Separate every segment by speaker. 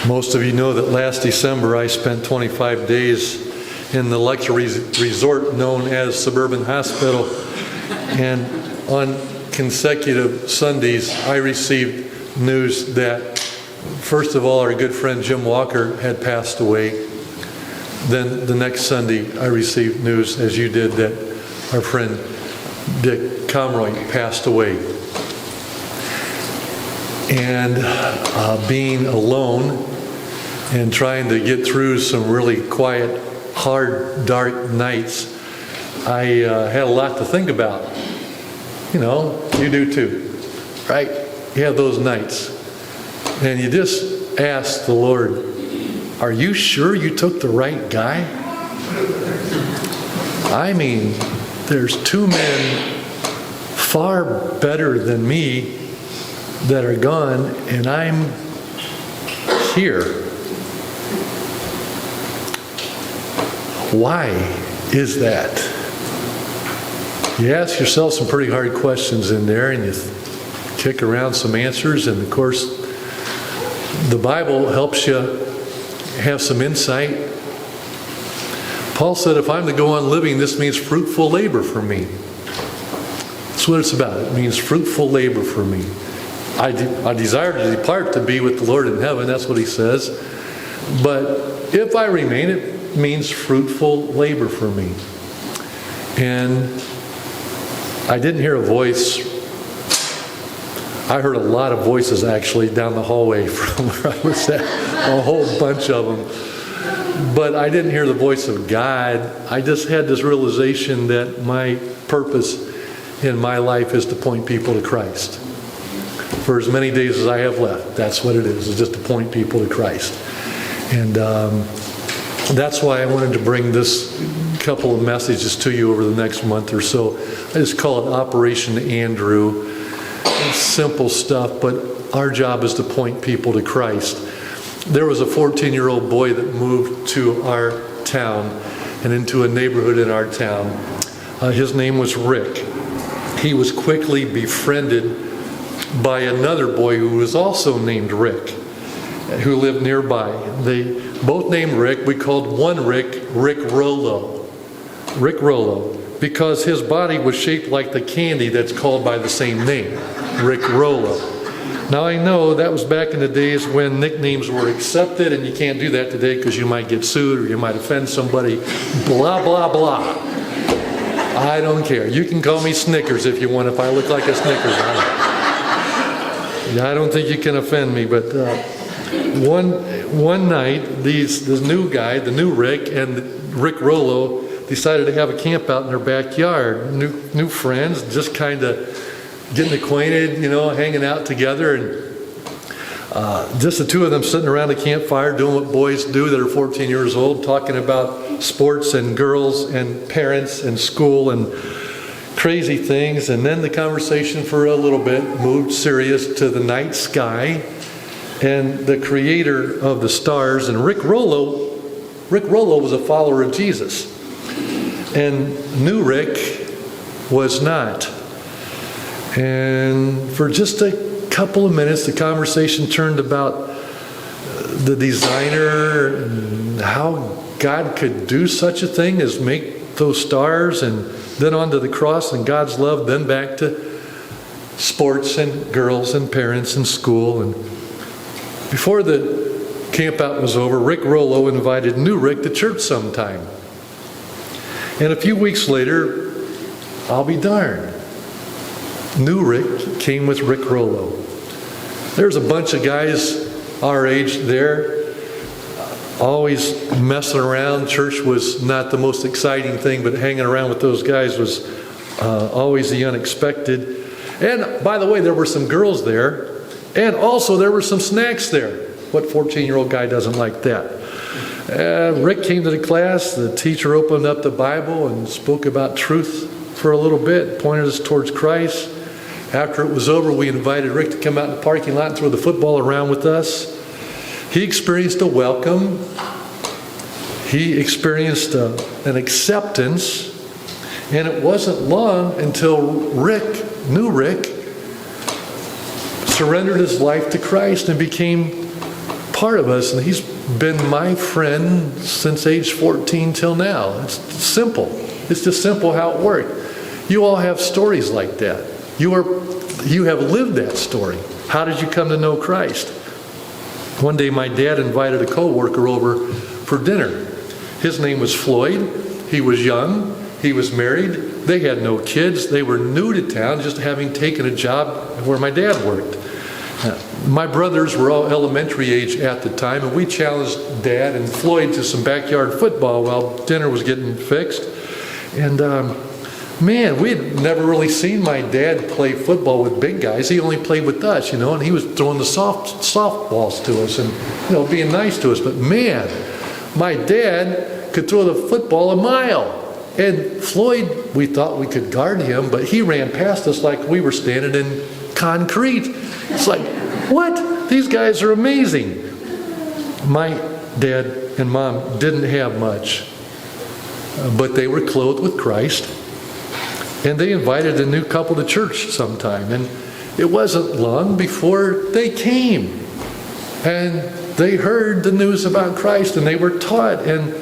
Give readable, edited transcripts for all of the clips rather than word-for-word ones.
Speaker 1: Most of you know that last December I spent 25 days in the luxury resort known as Suburban Hospital, and on consecutive Sundays I received news that, first of all, our good friend Jim Walker had passed away. Then the next Sunday I received news, as you did, that our friend Dick Comroy passed away. And being alone and trying to get through some really quiet, hard, dark nights, I had a lot to think about. You know, you do too, right? You have those nights. And you just ask the Lord, are you sure you took the right guy? I mean, there's two men far better than me that are gone, and I'm here. Why is that? You ask yourself some pretty hard questions in there, and you kick around some answers, and of course, the Bible helps you have some insight. Paul said, if I'm to go on living, this means fruitful labor for me. That's what it's about. It means fruitful labor for me. I desire to depart to be with the Lord in heaven. That's what he says. But if I remain, it means fruitful labor for me. And I didn't hear a voice. I heard a lot of voices actually down the hallway from where I was at, a whole bunch of them. But I didn't hear the voice of God. I just had this realization that my purpose in my life is to point people to Christ. For as many days as I have left, that's what it is just to point people to Christ. And that's why I wanted to bring this couple of messages to you over the next month or so. I just call it Operation Andrew. It's simple stuff, but our job is to point people to Christ. There was a 14-year-old boy that moved to our town and into a neighborhood in our town. His name was Rick. He was quickly befriended by another boy who was also named Rick, who lived nearby. They both named Rick. We called one Rick, Rick Rollo. Rick Rollo, because his body was shaped like the candy that's called by the same name, Rick Rollo. Now I know that was back in the days when nicknames were accepted, and you can't do that today because you might get sued or you might offend somebody. Blah, blah, blah. I don't care. You can call me Snickers if you want, if I look like a Snickers. I don't think you can offend me, but one night, this new guy, the new Rick, and Rick Rollo decided to have a camp out in their backyard. New friends, just kind of getting acquainted, you know, hanging out together, and just the two of them sitting around a campfire doing what boys do that are 14 years old, talking about sports and girls and parents and school and crazy things. And then the conversation for a little bit moved serious to the night sky and the creator of the stars. And Rick Rollo was a follower of Jesus, and new Rick was not. And for just a couple of minutes, the conversation turned about the designer and how God could do such a thing as make those stars, and then on to the cross and God's love, then back to sports and girls and parents and school. And before the camp out was over, Rick Rollo invited new Rick to church sometime. And a few weeks later, I'll be darned, new Rick came with Rick Rollo. There's a bunch of guys our age there, always messing around. Church was not the most exciting thing, but hanging around with those guys was always the unexpected. And by the way, there were some girls there, and also there were some snacks there. What 14-year-old guy doesn't like that? Rick came to the class. The teacher opened up the Bible and spoke about truth for a little bit, pointed us towards Christ. After it was over, we invited Rick to come out in the parking lot and throw the football around with us. He experienced a welcome. He experienced an acceptance. And it wasn't long until new Rick, surrendered his life to Christ and became part of us, and he's been my friend since age 14 till now. It's simple. It's just simple how it worked. You all have stories like that. You have lived that story. How did you come to know Christ? One day my dad invited a co-worker over for dinner. His name was Floyd. He was young. He was married. They had no kids. They were new to town, just having taken a job where my dad worked. My brothers were all elementary age at the time, and we challenged Dad and Floyd to some backyard football while dinner was getting fixed. And man, we had never really seen my dad play football with big guys. He only played with us, and he was throwing the softballs to us and being nice to us. But man, my dad could throw the football a mile. And Floyd, we thought we could guard him, but he ran past us like we were standing in concrete. It's like, what? These guys are amazing. My dad and mom didn't have much, but they were clothed with Christ. And they invited a new couple to church sometime. And it wasn't long before they came. And they heard the news about Christ, and they were taught. And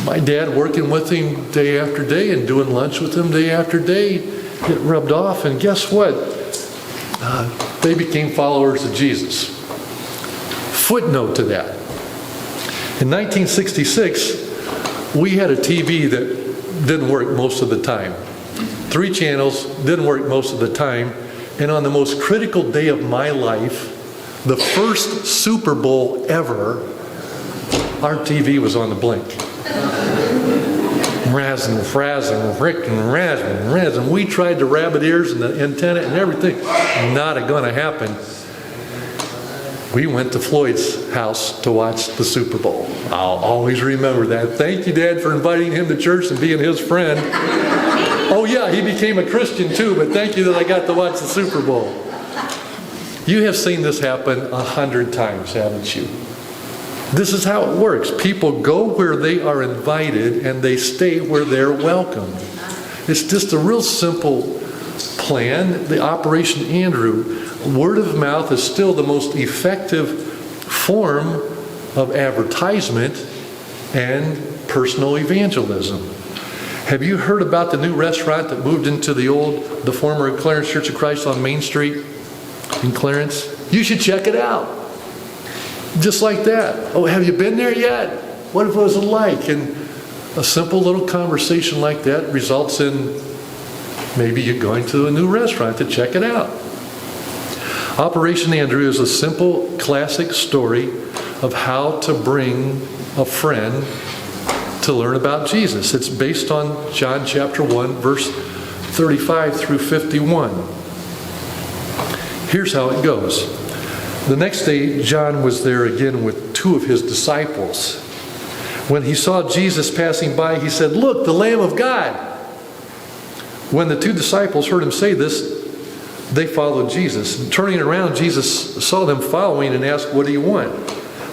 Speaker 1: my dad working with him day after day and doing lunch with him day after day, it rubbed off. And guess what? They became followers of Jesus. Footnote to that. In 1966, we had a TV that didn't work most of the time. 3 channels, didn't work most of the time. And on the most critical day of my life, the first Super Bowl ever, our TV was on the blink. Razzing, frazzing, frickin' razzing. We tried the rabbit ears and the antenna and everything. Not gonna happen. We went to Floyd's house to watch the Super Bowl. I'll always remember that. Thank you, Dad, for inviting him to church and being his friend. Oh yeah, he became a Christian too, but thank you that I got to watch the Super Bowl. You have seen this happen 100 times, haven't you? This is how it works. People go where they are invited and they stay where they're welcome. It's just a real simple plan. The Operation Andrew, word of mouth is still the most effective form of advertisement and personal evangelism. Have you heard about the new restaurant that moved into the former Clarence Church of Christ on Main Street in Clarence? You should check it out. Just like that. Oh, have you been there yet? What was it like? And a simple little conversation like that results in maybe you going to a new restaurant to check it out. Operation Andrew is a simple, classic story of how to bring a friend to learn about Jesus. It's based on John chapter 1, verse 35 through 51. Here's how it goes. The next day, John was there again with 2 of his disciples. When he saw Jesus passing by, he said, "Look, the Lamb of God." When the 2 disciples heard him say this, they followed Jesus. And turning around, Jesus saw them following and asked, "What do you want?"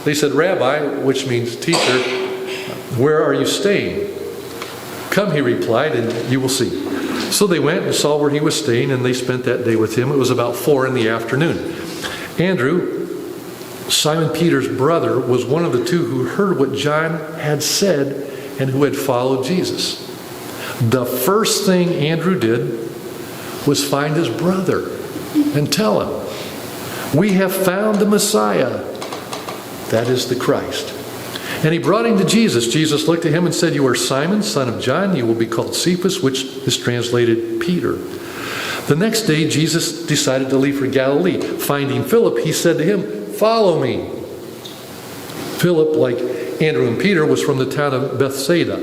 Speaker 1: They said, "Rabbi," which means teacher, "where are you staying?" "Come," he replied, "and you will see." So they went and saw where he was staying, and they spent that day with him. It was about 4 p.m. Andrew, Simon Peter's brother, was one of the 2 who heard what John had said and who had followed Jesus. The first thing Andrew did was find his brother and tell him, "We have found the Messiah." That is the Christ. And he brought him to Jesus. Jesus looked at him and said, "You are Simon, son of John. You will be called Cephas," which is translated Peter. The next day, Jesus decided to leave for Galilee. Finding Philip, he said to him, "Follow me." Philip, like Andrew and Peter, was from the town of Bethsaida.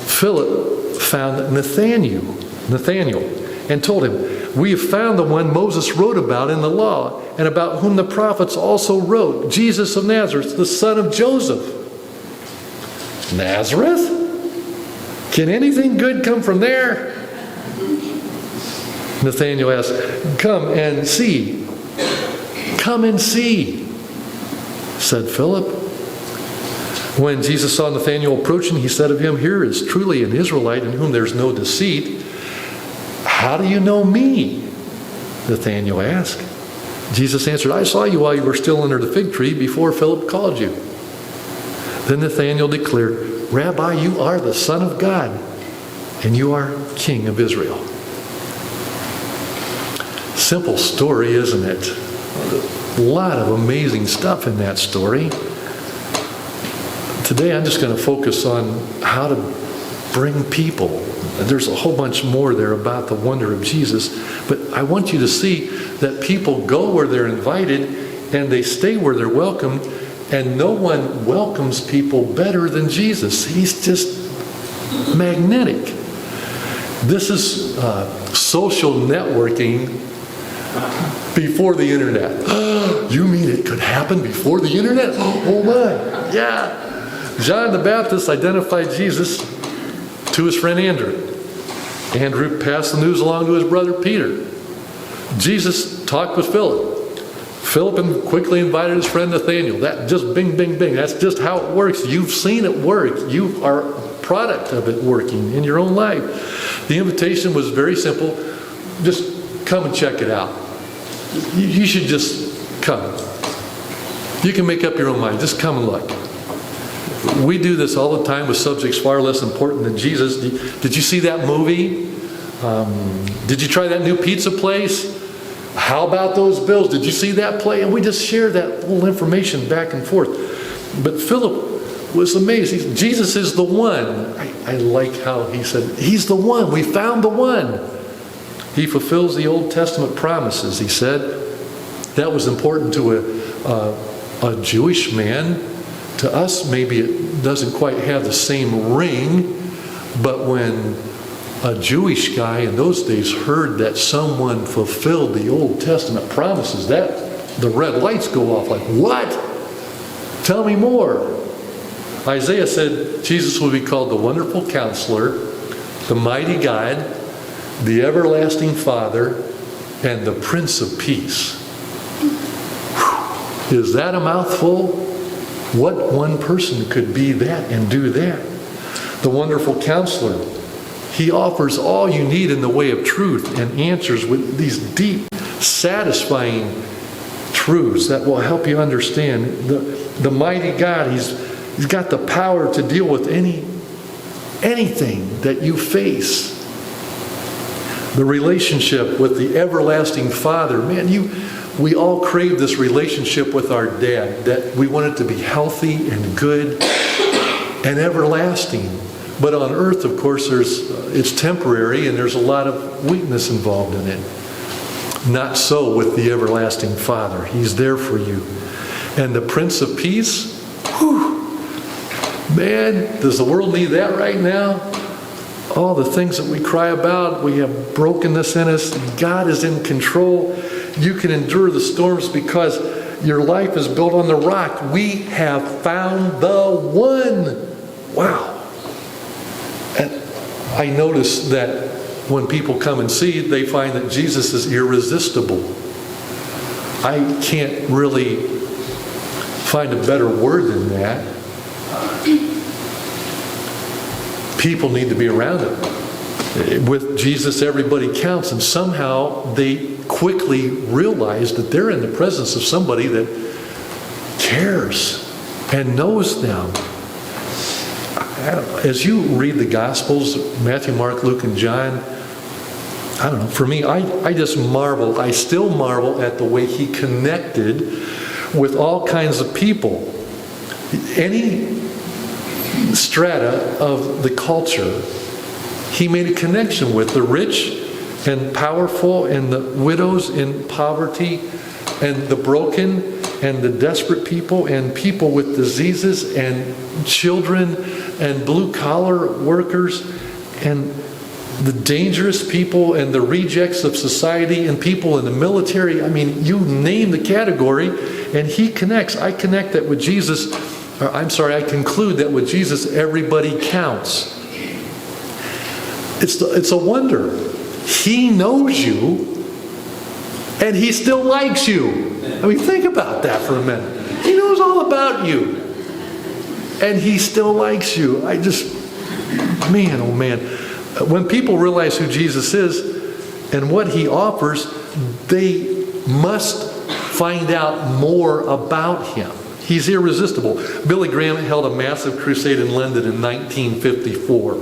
Speaker 1: Philip found Nathanael and told him, "We have found the one Moses wrote about in the law, and about whom the prophets also wrote, Jesus of Nazareth, the son of Joseph." Nazareth? Can anything good come from there? Nathanael asked, "Come and see." "Come and see," said Philip. When Jesus saw Nathanael approaching, he said of him, "Here is truly an Israelite in whom there's no deceit." "How do you know me?" Nathanael asked. Jesus answered, I saw you while you were still under the fig tree before Philip called you. Then Nathanael declared, Rabbi, you are the Son of God, and you are King of Israel. Simple story, isn't it? A lot of amazing stuff in that story. Today I'm just going to focus on how to bring people. There's a whole bunch more there about the wonder of Jesus, but I want you to see that people go where they're invited and they stay where they're welcomed, and no one welcomes people better than Jesus. He's just magnetic. This is social networking before the internet. You mean it could happen before the internet? Oh my, yeah. John the Baptist identified Jesus to his friend Andrew. Andrew passed the news along to his brother Peter. Jesus talked with Philip. Philip quickly invited his friend Nathanael. That just bing, bing, bing. That's just how it works. You've seen it work. You are a product of it working in your own life. The invitation was very simple. Just come and check it out. You should just come. You can make up your own mind. Just come and look. We do this all the time with subjects far less important than Jesus. Did you see that movie? Did you try that new pizza place? How about those bills? Did you see that play? And we just share that little information back and forth. But Philip was amazed. Jesus is the one. I like how he said, he's the one. We found the one. He fulfills the Old Testament promises, he said. That was important to a Jewish man. To us, maybe it doesn't quite have the same ring, but when a Jewish guy in those days heard that someone fulfilled the Old Testament promises, that the red lights go off like, what? Tell me more. Isaiah said Jesus will be called the Wonderful Counselor, the Mighty God, the Everlasting Father, and the Prince of Peace. Whew. Is that a mouthful? What one person could be that and do that? The Wonderful Counselor. He offers all you need in the way of truth and answers with these deep, satisfying truths that will help you understand. The mighty God, He's got the power to deal with anything that you face. The relationship with the everlasting Father. Man, we all crave this relationship with our dad, that we want it to be healthy and good and everlasting. But on earth, of course, it's temporary and there's a lot of weakness involved in it. Not so with the everlasting Father. He's there for you. And the Prince of Peace, whew, man, does the world need that right now? All the things that we cry about, we have brokenness in us. God is in control. You can endure the storms because your life is built on the rock. We have found the one. Wow. And I notice that when people come and see, they find that Jesus is irresistible. I can't really find a better word than that. People need to be around him. With Jesus, everybody counts, and somehow they quickly realize that they're in the presence of somebody that cares and knows them. As you read the Gospels, Matthew, Mark, Luke, and John, I don't know, for me, I just marvel. I still marvel at the way he connected with all kinds of people. Any strata of the culture, he made a connection with the rich and powerful and the widows in poverty and the broken and the desperate people and people with diseases and children and blue-collar workers and the dangerous people and the rejects of society and people in the military. I mean, you name the category and he connects. I connect that with Jesus. I conclude that with Jesus, everybody counts. It's a wonder. He knows you, and he still likes you. I mean, think about that for a minute. He knows all about you, and he still likes you. Man, oh man. When people realize who Jesus is and what he offers, they must find out more about him. He's irresistible. Billy Graham held a massive crusade in London in 1954.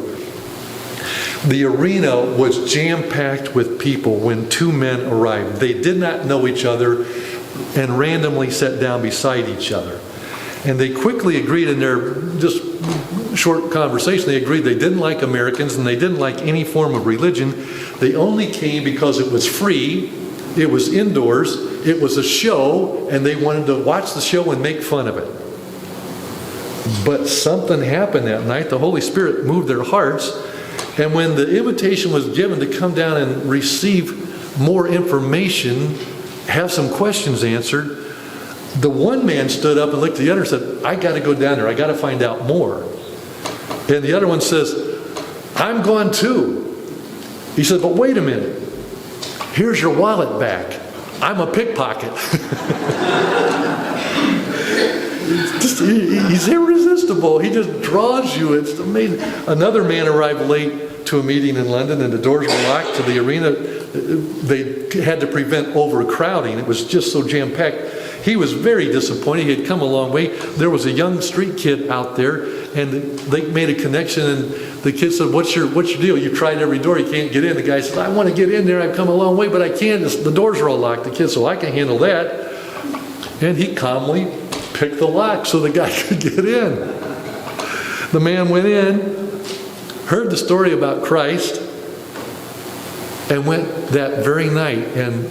Speaker 1: The arena was jam-packed with people when two men arrived. They did not know each other and randomly sat down beside each other. And they quickly agreed in their just short conversation, they agreed they didn't like Americans and they didn't like any form of religion. They only came because it was free, it was indoors, it was a show, and they wanted to watch the show and make fun of it. But something happened that night. The Holy Spirit moved their hearts, and when the invitation was given to come down and receive more information, have some questions answered, the one man stood up and looked at the other and said, I got to go down there, I got to find out more. And the other one says, I'm going too. He said, but wait a minute, here's your wallet back. I'm a pickpocket. He's irresistible. He just draws you. It's amazing. Another man arrived late to a meeting in London, and the doors were locked to the arena. They had to prevent overcrowding. It was just so jam-packed. He was very disappointed. He had come a long way. There was a young street kid out there, and they made a connection, and the kid said, what's your deal? You tried every door, you can't get in. The guy said, I want to get in there. I've come a long way, but I can't. The doors are all locked. The kid said, well, I can handle that. And he calmly picked the lock so the guy could get in. The man went in, heard the story about Christ, and went that very night and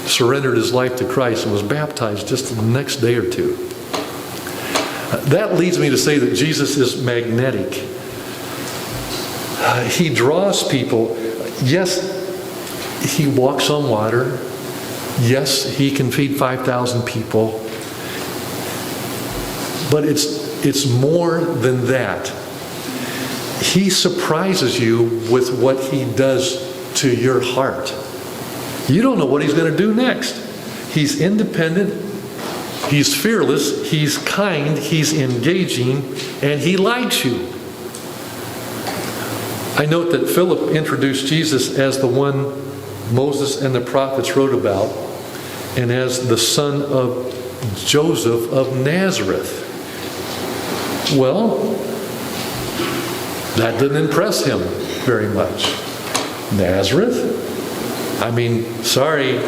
Speaker 1: surrendered his life to Christ and was baptized just the next day or two. That leads me to say that Jesus is magnetic. He draws people. Yes, he walks on water. Yes, he can feed 5,000 people. But it's more than that. He surprises you with what he does to your heart. You don't know what he's going to do next. He's independent, he's fearless, he's kind, he's engaging, and he likes you. I note that Philip introduced Jesus as the one Moses and the prophets wrote about, and as the son of Joseph of Nazareth. Well, that didn't impress him very much. Nazareth? I mean, sorry,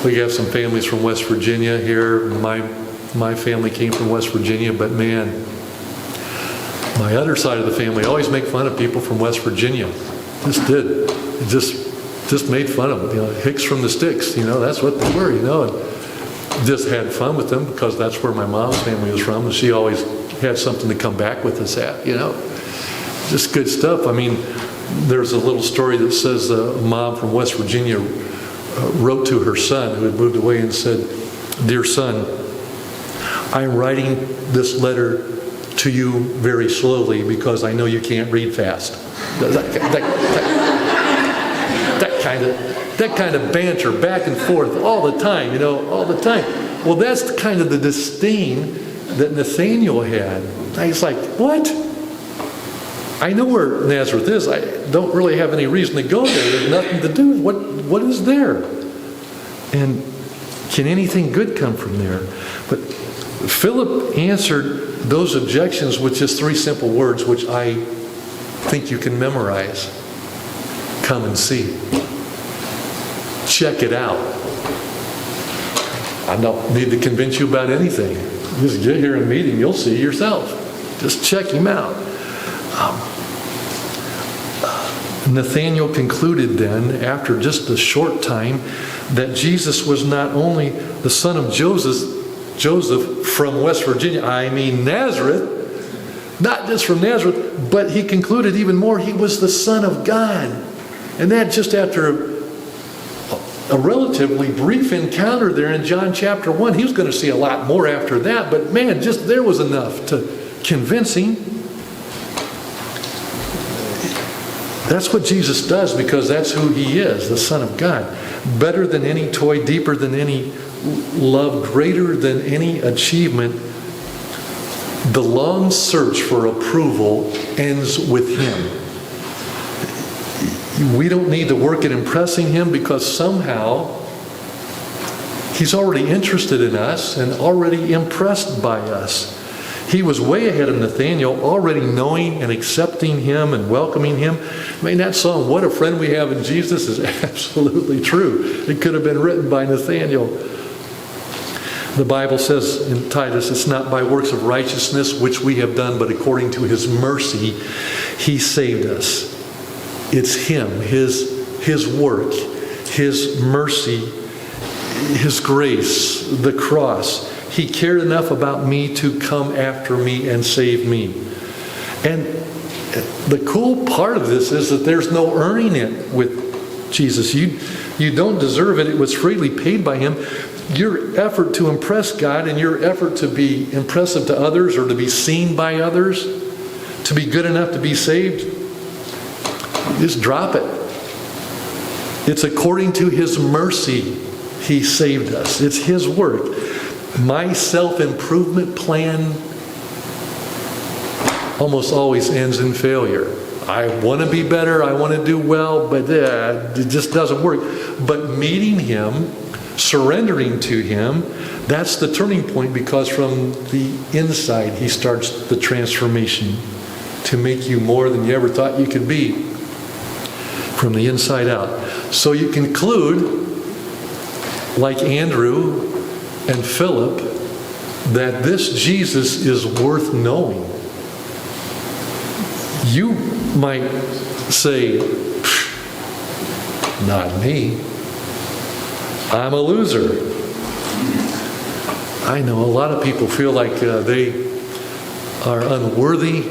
Speaker 1: we have some families from West Virginia here. My family came from West Virginia, but man, my other side of the family always make fun of people from West Virginia. Just did. It just made fun of them. You know, Hicks from the sticks, that's what they were, and just had fun with them because that's where my mom's family was from, and she always had something to come back with us at, Just good stuff. I mean, there's a little story that says a mom from West Virginia wrote to her son who had moved away and said, Dear son, I'm writing this letter to you very slowly because I know you can't read fast. That kind of banter back and forth all the time, all the time. Well, that's kind of the disdain that Nathaniel had. He's like, what? I know where Nazareth is. I don't really have any reason to go there. There's nothing to do. What is there? And can anything good come from there? But Philip answered those objections with just three simple words, which I think you can memorize. Come and see. Check it out. I don't need to convince you about anything. Just get here and meet him. You'll see yourself. Just check him out. Nathanael concluded then, after just a short time, that Jesus was not only the son of Joseph from West Virginia, Nazareth, not just from Nazareth, but he concluded even more, he was the Son of God. And that just after a relatively brief encounter there in John chapter 1. He was going to see a lot more after that, but man, just there was enough to convince him. That's what Jesus does because that's who he is, the Son of God. Better than any toy, deeper than any love, greater than any achievement. The long search for approval ends with him. We don't need to work at impressing him because somehow He's already interested in us and already impressed by us. He was way ahead of Nathaniel, already knowing and accepting him and welcoming him. I mean, that song, "What a Friend We Have in Jesus," is absolutely true. It could have been written by Nathaniel. The Bible says in Titus, "It's not by works of righteousness which we have done, but according to His mercy, He saved us." It's Him, His work, His mercy, His grace, the cross. He cared enough about me to come after me and save me. And the cool part of this is that there's no earning it with Jesus. You don't deserve it. It was freely paid by Him. Your effort to impress God and your effort to be impressive to others or to be seen by others, to be good enough to be saved, just drop it. It's according to His mercy He saved us. It's His work. My self-improvement plan almost always ends in failure. I want to be better, I want to do well, but it just doesn't work. But meeting Him, surrendering to Him, that's the turning point, because from the inside He starts the transformation to make you more than you ever thought you could be, from the inside out. So you conclude, like Andrew and Philip, that this Jesus is worth knowing. You might say, "Not me. I'm a loser." I know a lot of people feel like they are unworthy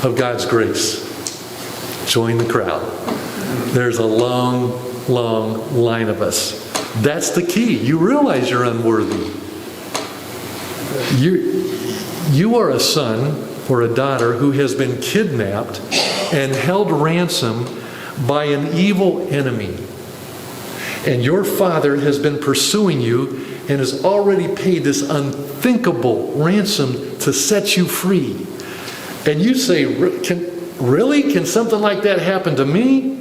Speaker 1: of God's grace. Join the crowd. There's a long, long line of us. That's the key. You realize you're unworthy. You are a son or a daughter who has been kidnapped and held ransom by an evil enemy. And your Father has been pursuing you and has already paid this unthinkable ransom to set you free. And you say, Can something like that happen to me?